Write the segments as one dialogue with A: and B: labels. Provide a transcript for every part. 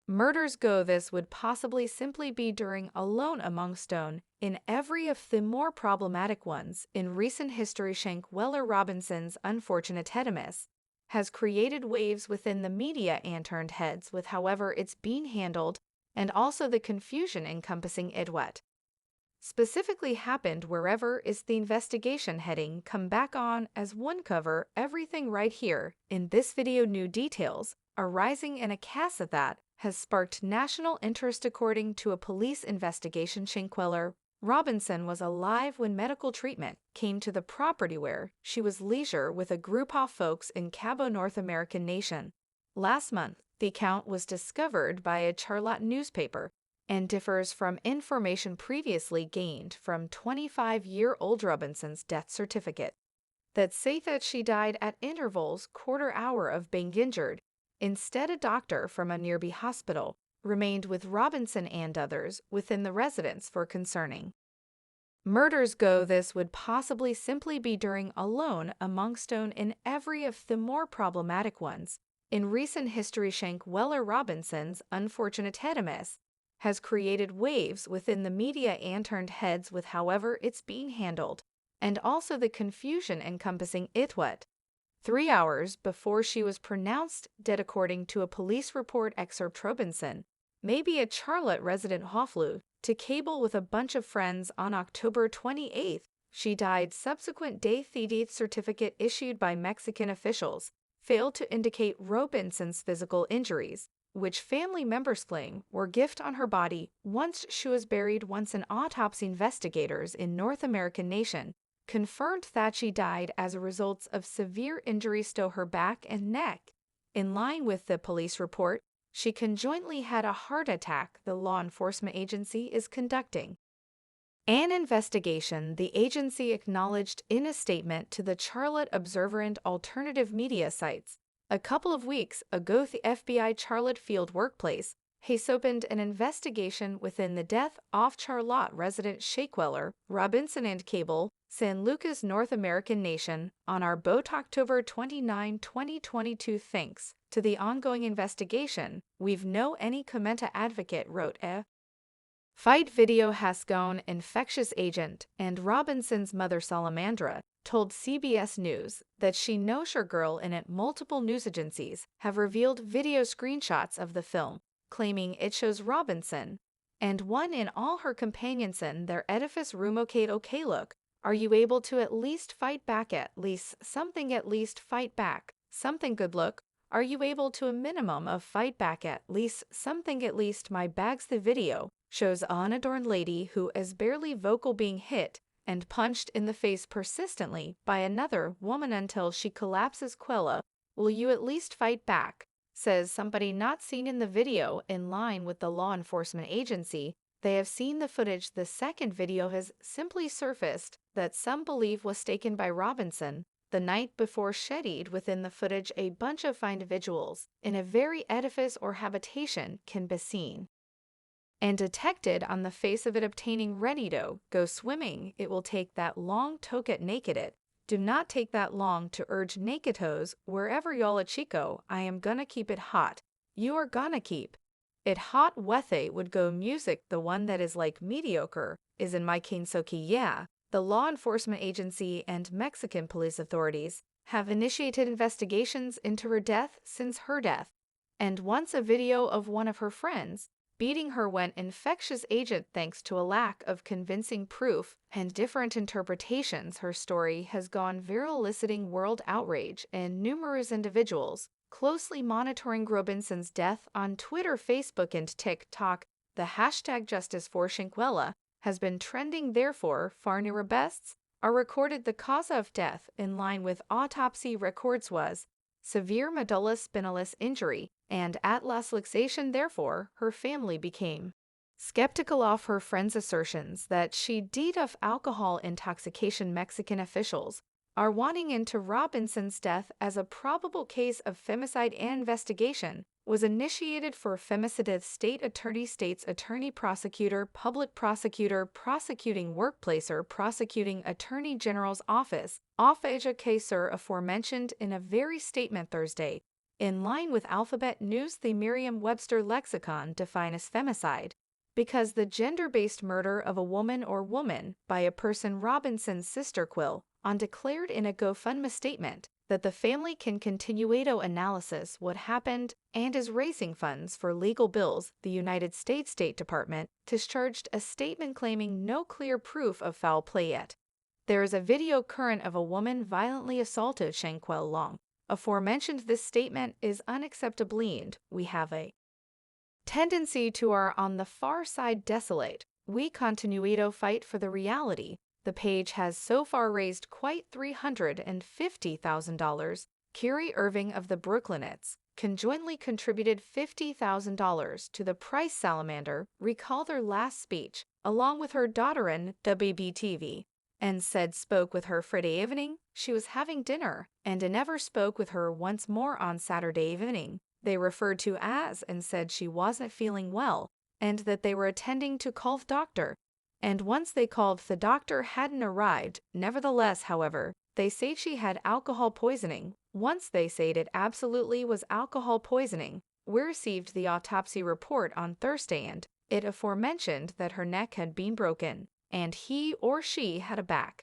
A: Murders go this would possibly simply be during alone among stone in every of the more problematic ones in recent history. Shanquella Robinson's unfortunate hetemus has created waves within the media and turned heads with however it's being handled and also the confusion encompassing it. What specifically happened wherever is the investigation heading come back on as one cover everything right here in this video. New details arising in a case that has sparked national interest according to a police investigation. Shanquella Robinson was alive when medical treatment came to the property where she was leisure with a group of folks in Cabo, North American nation. Last month, the account was discovered by a Charlotte newspaper and differs from information previously gained from 25-year-old Robinson's death certificate that say that she died at intervals quarter hour of being injured. Instead, a doctor from a nearby hospital remained with Robinson and others within the residence for concerning murders go. This would possibly simply be during alone among stone in every of the more problematic ones in recent history. Shanquella Robinson's unfortunate hetemus has created waves within the media and turned heads with however it's being handled and also the confusion encompassing it. What 3 hours before she was pronounced dead, according to a police report excerpt, Robinson may be a Charlotte resident who flew to Cabo with a bunch of friends on October 28th. She died subsequent day. The death certificate issued by Mexican officials failed to indicate Robinson's physical injuries, which family members claim were gift on her body once she was buried. Once an autopsy investigators in North American nation confirmed that she died as a result of severe injuries to her back and neck. In line with the police report, she conjointly had a heart attack. The law enforcement agency is conducting an investigation, the agency acknowledged in a statement to the Charlotte Observer and alternative media sites. A couple of weeks ago, the FBI Charlotte Field Workplace has opened an investigation within the death of Charlotte resident Shanquella Robinson and Cabo, San Lucas, North American nation, on our boat October 29, 2022. Thanks to the ongoing investigation, we've no any comment. Advocate wrote a fight video has gone infectious agent, and Robinson's mother Salamandra told CBS News that she knows her girl in it. Multiple news agencies have revealed video screenshots of the film, claiming it shows Robinson and one in all her companions in their edifice room. Okay, look, are you able to at least fight back? At least fight back something. Good look, are you able to a minimum of fight back at least something? At least my bags. The video shows an unadorned lady who is barely vocal being hit and punched in the face persistently by another woman until she collapses. Quella, will you at least fight back? Says somebody not seen in the video. In line with the law enforcement agency, they have seen the footage. The second video has simply surfaced that some believe was taken by Robinson the night before. Shedded within the footage, a bunch of individuals in a very edifice or habitation can be seen and detected on the face of it obtaining ready to go swimming. It will take that long to get naked. It do not take that long to urge naked toes wherever y'all a chico. I am gonna keep it hot. You are gonna keep it hot. Wethe would go music. The one that is like mediocre is in my Kinsoki. Yeah, the law enforcement agency and Mexican police authorities have initiated investigations into her death since her death, and once a video of one of her friends beating her went infectious agent. Thanks to a lack of convincing proof and different interpretations, her story has gone viral, eliciting world outrage and numerous individuals closely monitoring Robinson's death on Twitter, Facebook, and TikTok. The hashtag Justice for Shanquella has been trending. Therefore, far newer bests are recorded. The cause of death, in line with autopsy records, was severe medulla spinalis injury and atlas luxation. Therefore, her family became skeptical of her friend's assertions that she died of alcohol intoxication. Mexican officials are wanting into Robinson's death as a probable case of femicide. An investigation was initiated for femicide. State attorney, prosecutor, public prosecutor, prosecuting workplacer, prosecuting attorney general's office, off-asia case aforementioned in a very statement Thursday. In line with Alphabet News, the Merriam-Webster lexicon defines femicide because the gender-based murder of a woman or woman by a person. Robinson's sister Quill on declared in a GoFundMe statement that the family can continuado analysis what happened and is raising funds for legal bills. The United States State Department discharged a statement claiming no clear proof of foul play yet. There is a video current of a woman violently assaulted Shanquella Long. Aforementioned, this statement is unacceptable and we have a tendency to are on the far side desolate. We continuado fight for the reality. The page has so far raised quite $350,000. Kyrie Irving of the Brooklynets conjointly contributed $50,000 to the Price Salamander, recall their last speech, along with her daughter in WBTV, and said spoke with her Friday evening. She was having dinner, and never spoke with her once more on Saturday evening. They referred to as and said she wasn't feeling well, and that they were attending to call the doctor. And once they called, the doctor hadn't arrived. Nevertheless, however, they say she had alcohol poisoning. Once they said it absolutely was alcohol poisoning. We received the autopsy report on Thursday, and it aforementioned that her neck had been broken, and he or she had a back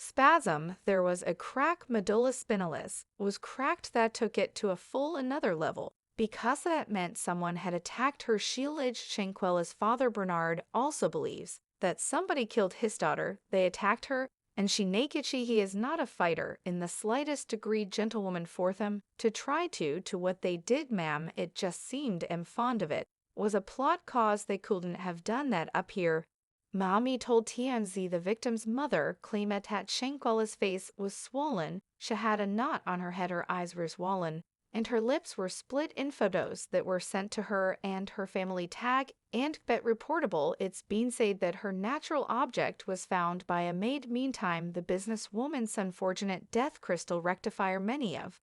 A: spasm. There was a crack. Medulla spinalis was cracked that took it to a full another level, because that meant someone had attacked her. Shanquella's father Bernard also believes that somebody killed his daughter. They attacked her, and she naked. He is not a fighter in the slightest degree. Gentlewoman Fortham to try to what they did, ma'am. It just seemed fond of it. Was a plot cause. They couldn't have done that up here. Mommy told TMZ the victim's mother claimed that Shanquella's face was swollen. She had a knot on her head, her eyes were swollen, and her lips were split. In photos that were sent to her and her family tag and bet reportable. It's been said that her natural object was found by a maid. Meantime, the businesswoman's unfortunate death crystal rectifier many of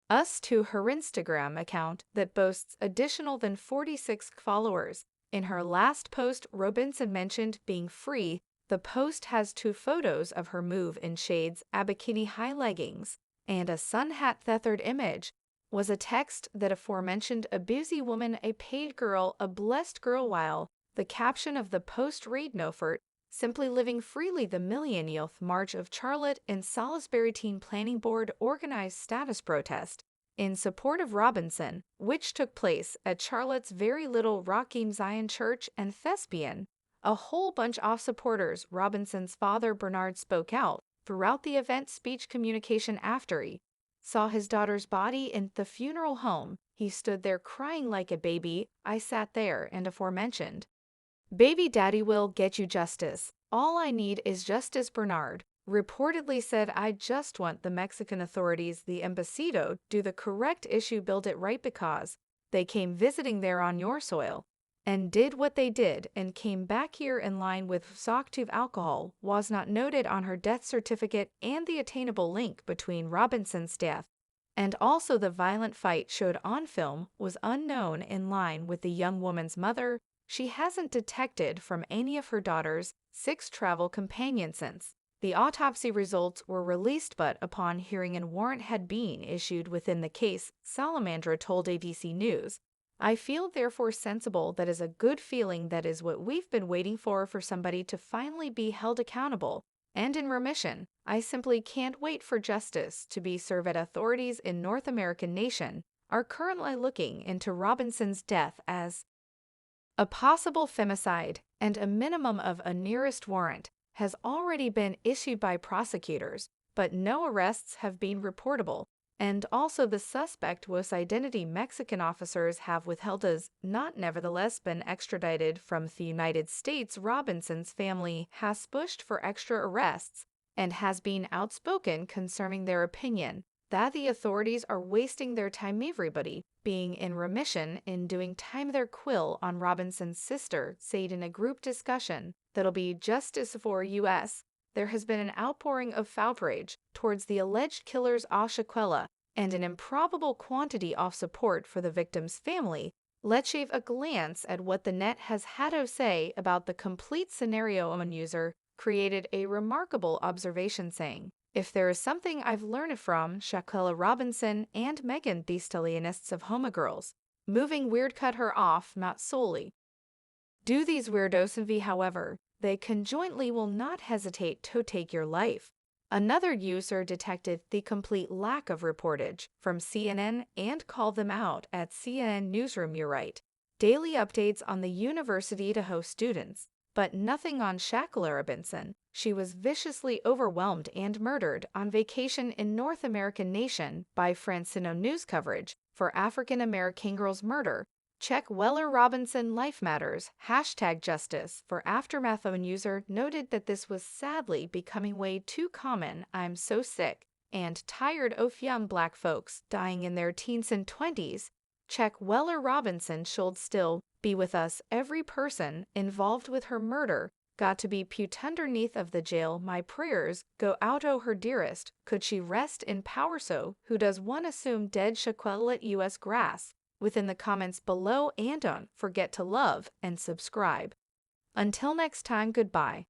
A: us to her Instagram account that boasts additional than 46 followers. In her last post, Robinson mentioned being free. The post has 2 photos of her move in shades, a bikini high leggings, and a sun hat. The third image was a text that aforementioned a busy woman, a paid girl, a blessed girl, while the caption of the post read Nofert, simply living freely. The millionth March of Charlotte and Salisbury Teen Planning Board organized status protest in support of Robinson, which took place at Charlotte's Very Little Rock Zion Church and Thespian. A whole bunch of supporters. Robinson's father Bernard spoke out throughout the event. Speech communication after he saw his daughter's body in the funeral home. He stood there crying like a baby. I sat there and aforementioned baby daddy will get you justice. All I need is justice. Bernard reportedly said, I just want the Mexican authorities, the embajado, do the correct issue, build it right, because they came visiting there on your soil and did what they did and came back here in line with Soctuve alcohol was not noted on her death certificate, and the attainable link between Robinson's death and also the violent fight showed on film was unknown. In line with the young woman's mother, she hasn't detected from any of her daughter's 6 travel companions since the autopsy results were released, but upon hearing a warrant had been issued within the case, Salamandra told ABC News, I feel therefore sensible that is a good feeling, that is what we've been waiting for somebody to finally be held accountable and in remission. I simply can't wait for justice to be served. Authorities in North American nation are currently looking into Robinson's death as a possible femicide, and a minimum of a nearest warrant has already been issued by prosecutors, but no arrests have been reportable, and also the suspect was identity. Mexican officers have withheld as not nevertheless been extradited from the United States. Robinson's family has pushed for extra arrests and has been outspoken concerning their opinion that the authorities are wasting their time, everybody being in remission in doing time. Their Quill on Robinson's sister said in a group discussion that'll be justice for U.S. There has been an outpouring of outrage towards the alleged killers of Shanquella and an improbable quantity of support for the victim's family. Let's shave a glance at what the net has had to say about the complete scenario. A user created a remarkable observation saying, If there is something I've learned from Shanquella Robinson and Megan Thee Stallionists of Homagirls, moving weird cut her off, not solely. Do these weirdos envy, however, they conjointly will not hesitate to take your life. Another user detected the complete lack of reportage from CNN and called them out at CNN Newsroom. You're right. Daily updates on the university to host students, but nothing on Shanquella Robinson. She was viciously overwhelmed and murdered on vacation in North American nation by Francino news coverage for African American girl's murder. Check Weller Robinson Life Matters, #justice for Aftermath. Own user noted that this was sadly becoming way too common. I'm so sick and tired of young black folks dying in their teens and 20s. Check Weller Robinson should still be with us. Every person involved with her murder got to be put underneath of the jail. My prayers go out to her dearest. Could she rest in power? So, who does one assume dead Shanquella at US grass? Within the comments below, and don't forget to love and subscribe. Until next time, goodbye.